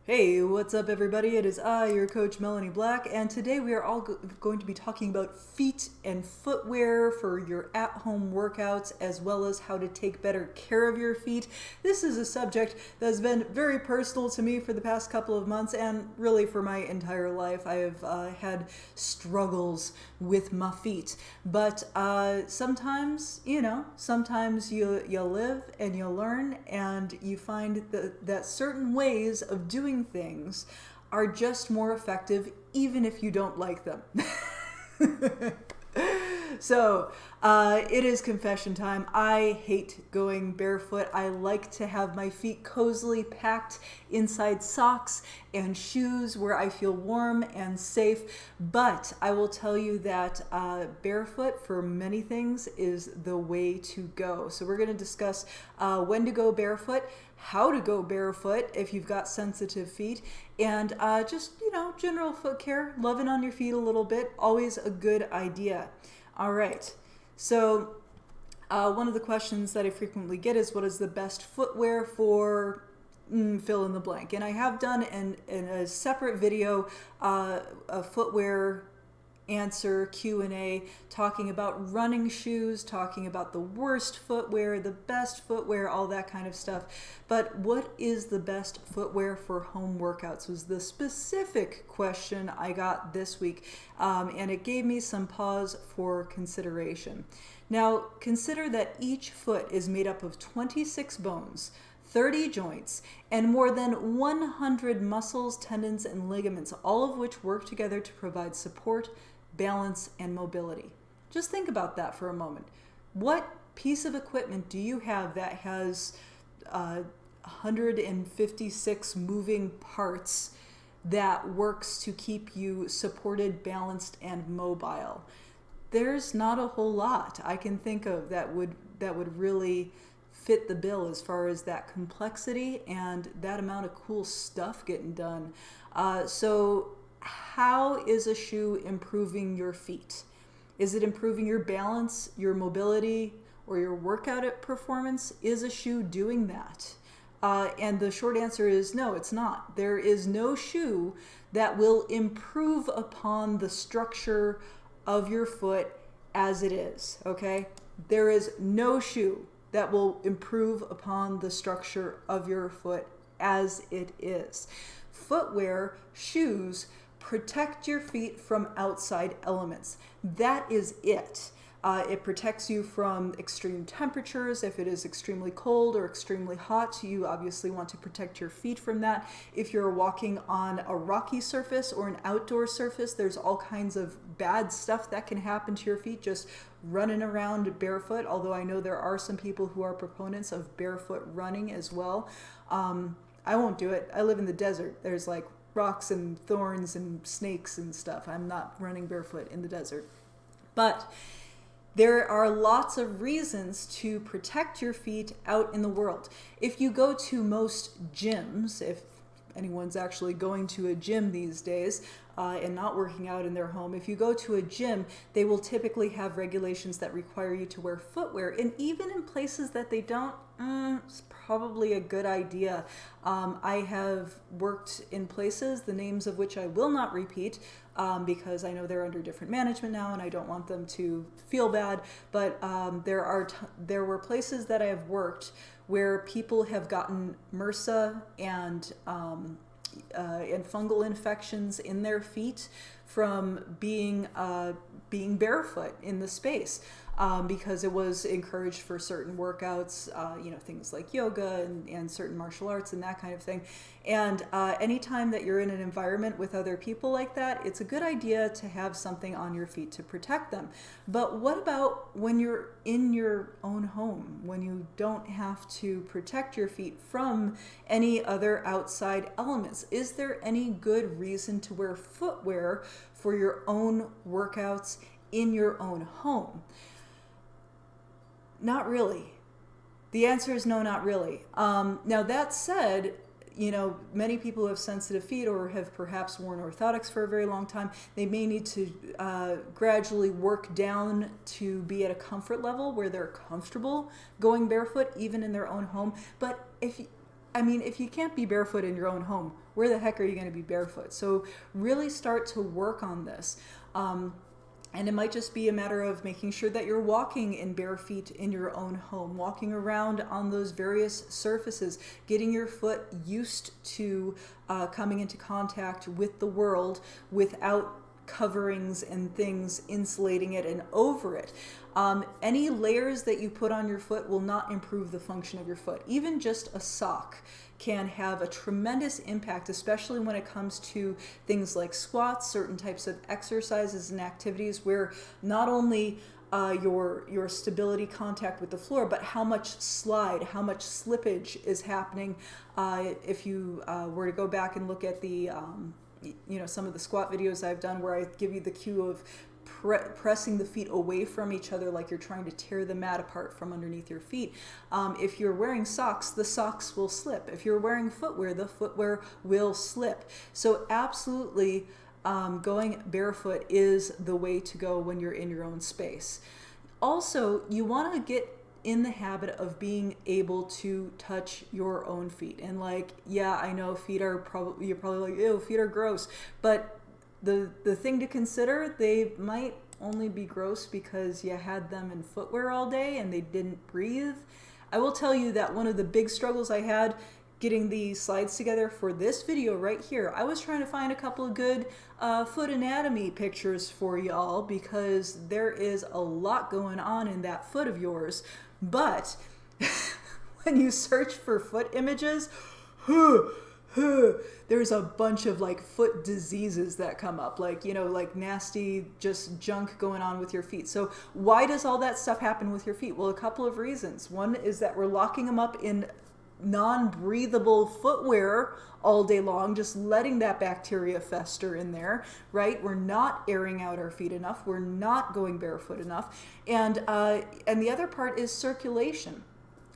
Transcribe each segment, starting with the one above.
Hey, what's up, everybody? It is I, your coach, Melanie Black, and today we are all going to be talking about feet and footwear for your at-home workouts, as well as how to take better care of your feet. This is a subject that has been very personal to me for the past couple of months, and really for my entire life. I have had struggles with my feet, but sometimes you live and you learn, and you find that certain ways of doing things are just more effective, even if you don't like them. So, it is confession time. I hate going barefoot. I like to have my feet cozily packed inside socks and shoes where I feel warm and safe. But I will tell you that barefoot for many things is the way to go. So we're going to discuss when to go barefoot, how to go barefoot if you've got sensitive feet, and just, general foot care, loving on your feet a little bit, always a good idea. All right, so one of the questions that I frequently get is, what is the best footwear for fill in the blank? And I have done in a separate video a footwear answer Q&A, talking about running shoes, talking about the worst footwear, the best footwear, all that kind of stuff. But what is the best footwear for home workouts was the specific question I got this week, and it gave me some pause for consideration. Now, consider that each foot is made up of 26 bones, 30 joints, and more than 100 muscles, tendons, and ligaments, all of which work together to provide support, balance, and mobility. Just think about that for a moment. What piece of equipment do you have that has 156 moving parts that works to keep you supported, balanced, and mobile? There's not a whole lot I can think of that would really fit the bill as far as that complexity and that amount of cool stuff getting done. So how is a shoe improving your feet? Is it improving your balance, your mobility, or your workout performance? Is a shoe doing that? And the short answer is no, it's not. There is no shoe that will improve upon the structure of your foot as it is, okay? There is no shoe that will improve upon the structure of your foot as it is. Footwear, shoes, protect your feet from outside elements. That is it. It protects you from extreme temperatures. If it is extremely cold or extremely hot, you obviously want to protect your feet from that. If you're walking on a rocky surface or an outdoor surface, there's all kinds of bad stuff that can happen to your feet just running around barefoot, although I know there are some people who are proponents of barefoot running as well. I won't do it. I live in the desert. There's like rocks and thorns and snakes and stuff. I'm not running barefoot in the desert. But there are lots of reasons to protect your feet out in the world. If you go to most gyms, if anyone's actually going to a gym these days and not working out in their home, if you go to a gym, they will typically have regulations that require you to wear footwear. And even in places that they don't, it's probably a good idea. I have worked in places, the names of which I will not repeat, because I know they're under different management now and I don't want them to feel bad, but there were places that I have worked where people have gotten MRSA and fungal infections in their feet from being barefoot in the space, because it was encouraged for certain workouts, things like yoga and certain martial arts and that kind of thing. And anytime that you're in an environment with other people like that, it's a good idea to have something on your feet to protect them. But what about when you're in your own home, when you don't have to protect your feet from any other outside elements? Is there any good reason to wear footwear for your own workouts in your own home? Not really. The answer is no, not really. Now that said, many people who have sensitive feet or have perhaps worn orthotics for a very long time, they may need to gradually work down to be at a comfort level where they're comfortable going barefoot even in their own home. But I mean, if you can't be barefoot in your own home, where the heck are you going to be barefoot? So really start to work on this. Um, and it might just be a matter of making sure that you're walking in bare feet in your own home, walking around on those various surfaces, getting your foot used to coming into contact with the world without coverings and things insulating it and over it. Any layers that you put on your foot will not improve the function of your foot. Even just a sock can have a tremendous impact, especially when it comes to things like squats, certain types of exercises and activities where not only your stability contact with the floor, but how much slide, how much slippage is happening. If you were to go back and look at the some of the squat videos I've done where I give you the cue of pressing the feet away from each other like you're trying to tear the mat apart from underneath your feet. If you're wearing socks, the socks will slip. If you're wearing footwear, the footwear will slip. So absolutely, going barefoot is the way to go when you're in your own space. Also, you want to get in the habit of being able to touch your own feet. And like, yeah, I know feet are probably, you're probably like, ew, feet are gross. But the thing to consider, they might only be gross because you had them in footwear all day and they didn't breathe. I will tell you that one of the big struggles I had getting the slides together for this video right here, I was trying to find a couple of good foot anatomy pictures for y'all because there is a lot going on in that foot of yours. But when you search for foot images, there's a bunch of like foot diseases that come up, like, like nasty just junk going on with your feet. So why does all that stuff happen with your feet? Well, a couple of reasons. One is that we're locking them up in non-breathable footwear all day long, just letting that bacteria fester in there, right? We're not airing out our feet enough. We're not going barefoot enough. And the other part is circulation.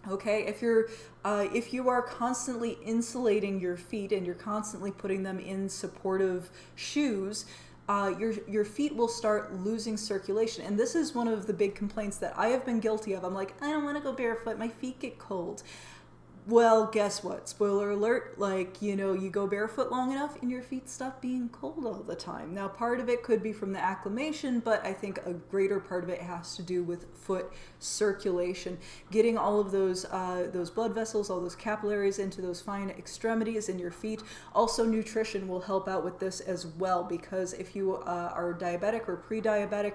Okay, if you are constantly insulating your feet and you're constantly putting them in supportive shoes, your feet will start losing circulation. And this is one of the big complaints that I have been guilty of. I'm like, I don't want to go barefoot. My feet get cold. Well, guess what? Spoiler alert, like, you go barefoot long enough and your feet stop being cold all the time. Now, part of it could be from the acclimation, but I think a greater part of it has to do with foot circulation. Getting all of those blood vessels, all those capillaries into those fine extremities in your feet. Also, nutrition will help out with this as well, because if you are diabetic or pre-diabetic,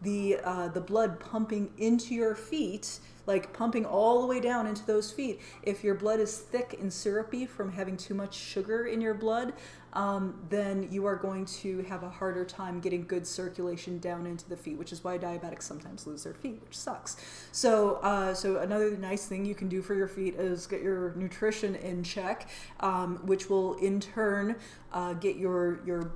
the blood pumping into your feet, like pumping all the way down into those feet, if your blood is thick and syrupy from having too much sugar in your blood, then you are going to have a harder time getting good circulation down into the feet, which is why diabetics sometimes lose their feet, which sucks. So another nice thing you can do for your feet is get your nutrition in check, which will in turn get your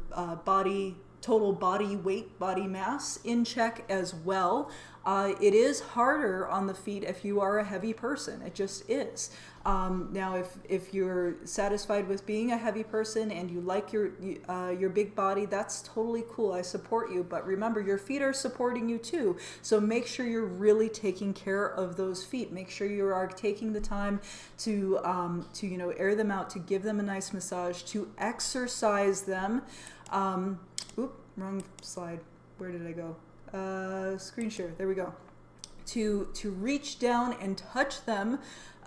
total body weight, body mass in check as well. It is harder on the feet if you are a heavy person. It just is. Now, if you're satisfied with being a heavy person and you like your big body, that's totally cool. I support you. But remember, your feet are supporting you too. So make sure you're really taking care of those feet. Make sure you are taking the time to air them out, to give them a nice massage, to exercise them. Wrong slide. Where did I go? Screen share. There we go. To reach down and touch them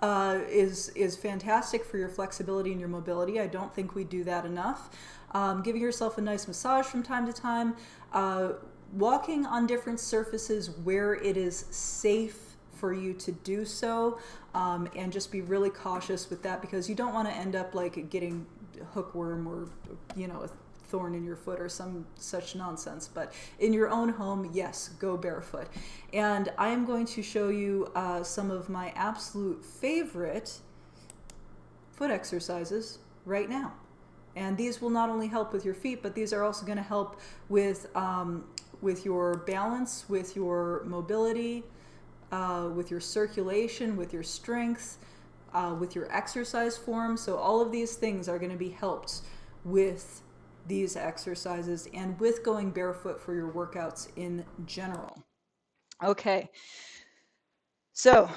is fantastic for your flexibility and your mobility. I don't think we do that enough. Giving yourself a nice massage from time to time. Walking on different surfaces where it is safe for you to do so, and just be really cautious with that, because you don't want to end up like getting hookworm or a thorn in your foot or some such nonsense. But in your own home, yes, go barefoot. And I am going to show you some of my absolute favorite foot exercises right now. And these will not only help with your feet, but these are also going to help with your balance, with your mobility, with your circulation, with your strength, with your exercise form. So all of these things are going to be helped with these exercises and with going barefoot for your workouts in general. Okay, so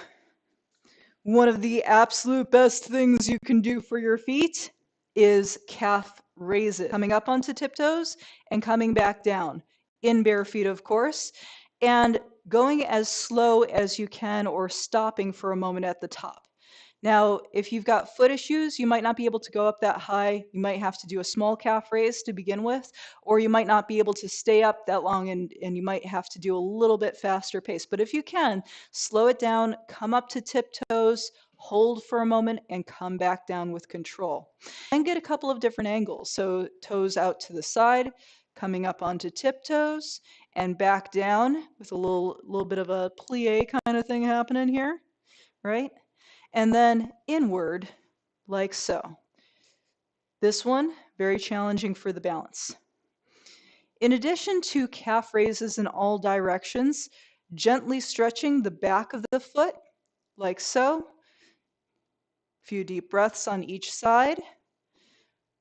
One of the absolute best things you can do for your feet is calf raises. Coming up onto tiptoes and coming back down in bare feet, of course, and going as slow as you can or stopping for a moment at the top. Now, if you've got foot issues, you might not be able to go up that high. You might have to do a small calf raise to begin with, or you might not be able to stay up that long and you might have to do a little bit faster pace. But if you can, slow it down, come up to tiptoes, hold for a moment, and come back down with control. And get a couple of different angles. So toes out to the side, coming up onto tiptoes, and back down with a little bit of a plie kind of thing happening here, right? And then inward, like so. This one, very challenging for the balance. In addition to calf raises in all directions, gently stretching the back of the foot, like so. A few deep breaths on each side.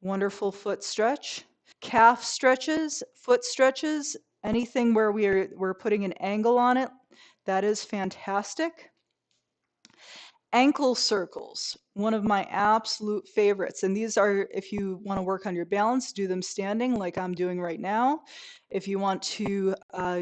Wonderful foot stretch. Calf stretches, foot stretches, anything where we're putting an angle on it, that is fantastic. Ankle circles, one of my absolute favorites. And these are, if you want to work on your balance, do them standing like I'm doing right now. If you want to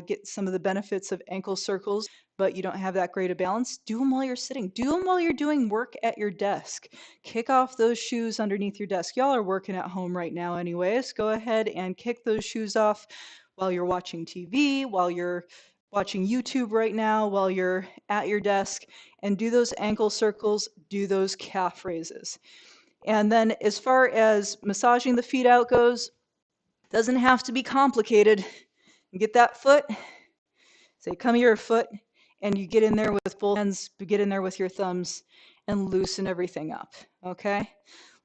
get some of the benefits of ankle circles, but you don't have that great a balance, do them while you're sitting. Do them while you're doing work at your desk. Kick off those shoes underneath your desk. Y'all are working at home right now anyways. Go ahead and kick those shoes off while you're watching TV, while you're watching YouTube right now, while you're at your desk, and do those ankle circles, do those calf raises. And then as far as massaging the feet out goes, doesn't have to be complicated. You get that foot, say come here foot, and you get in there with both hands, get in there with your thumbs and loosen everything up, okay?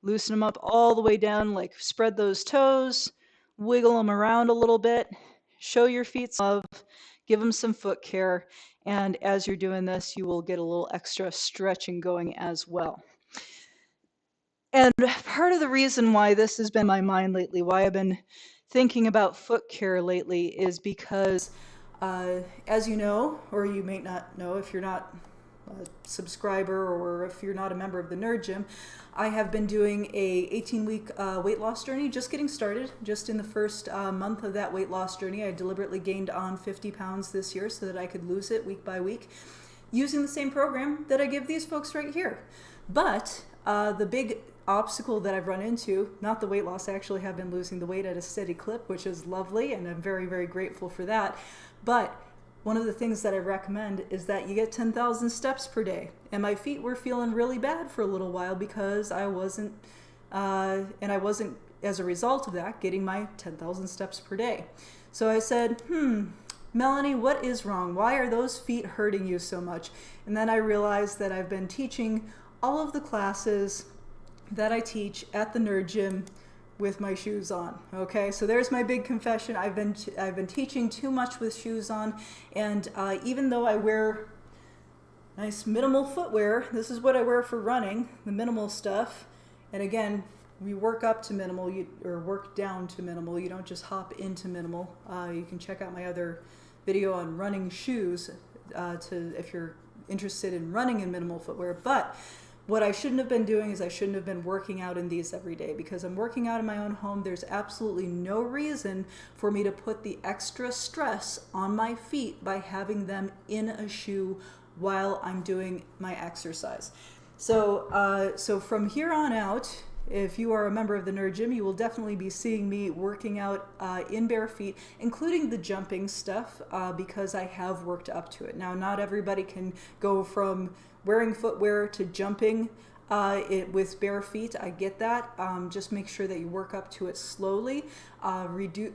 Loosen them up all the way down, like spread those toes, wiggle them around a little bit, show your feet some love, give them some foot care, and as you're doing this, you will get a little extra stretching going as well. And part of the reason why this has been in my mind lately, why I've been thinking about foot care lately, is because, as you know, or you may not know if you're not a subscriber or if you're not a member of the Nerd Gym, I have been doing a 18-week weight loss journey, just getting started. Just in the first month of that weight loss journey, I deliberately gained on 50 pounds this year so that I could lose it week by week using the same program that I give these folks right here. But the big obstacle that I've run into, not the weight loss, I actually have been losing the weight at a steady clip, which is lovely, and I'm very, very grateful for that. But one of the things that I recommend is that you get 10,000 steps per day. And my feet were feeling really bad for a little while because I wasn't, as a result of that, getting my 10,000 steps per day. So I said, Melanie, what is wrong? Why are those feet hurting you so much? And then I realized that I've been teaching all of the classes that I teach at the Nerd Gym with my shoes on. Okay, so there's my big confession. I've been teaching too much with shoes on, and even though I wear nice minimal footwear, this is what I wear for running, the minimal stuff. And again, we work up to minimal, or work down to minimal. You don't just hop into minimal. You can check out my other video on running shoes if you're interested in running in minimal footwear. But what I shouldn't have been doing is I shouldn't have been working out in these every day, because I'm working out in my own home. There's absolutely no reason for me to put the extra stress on my feet by having them in a shoe while I'm doing my exercise. So from here on out, if you are a member of the Nerd Gym, you will definitely be seeing me working out in bare feet, including the jumping stuff, because I have worked up to it. Now, not everybody can go from wearing footwear to jumping with bare feet. I get that. Just make sure that you work up to it slowly,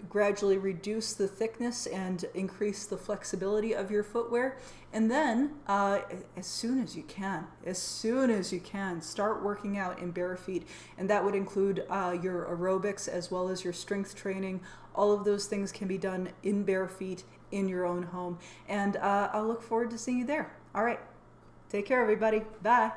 gradually reduce the thickness and increase the flexibility of your footwear. And then as soon as you can, start working out in bare feet. And that would include your aerobics as well as your strength training. All of those things can be done in bare feet in your own home. And I'll look forward to seeing you there. All right. Take care, everybody. Bye.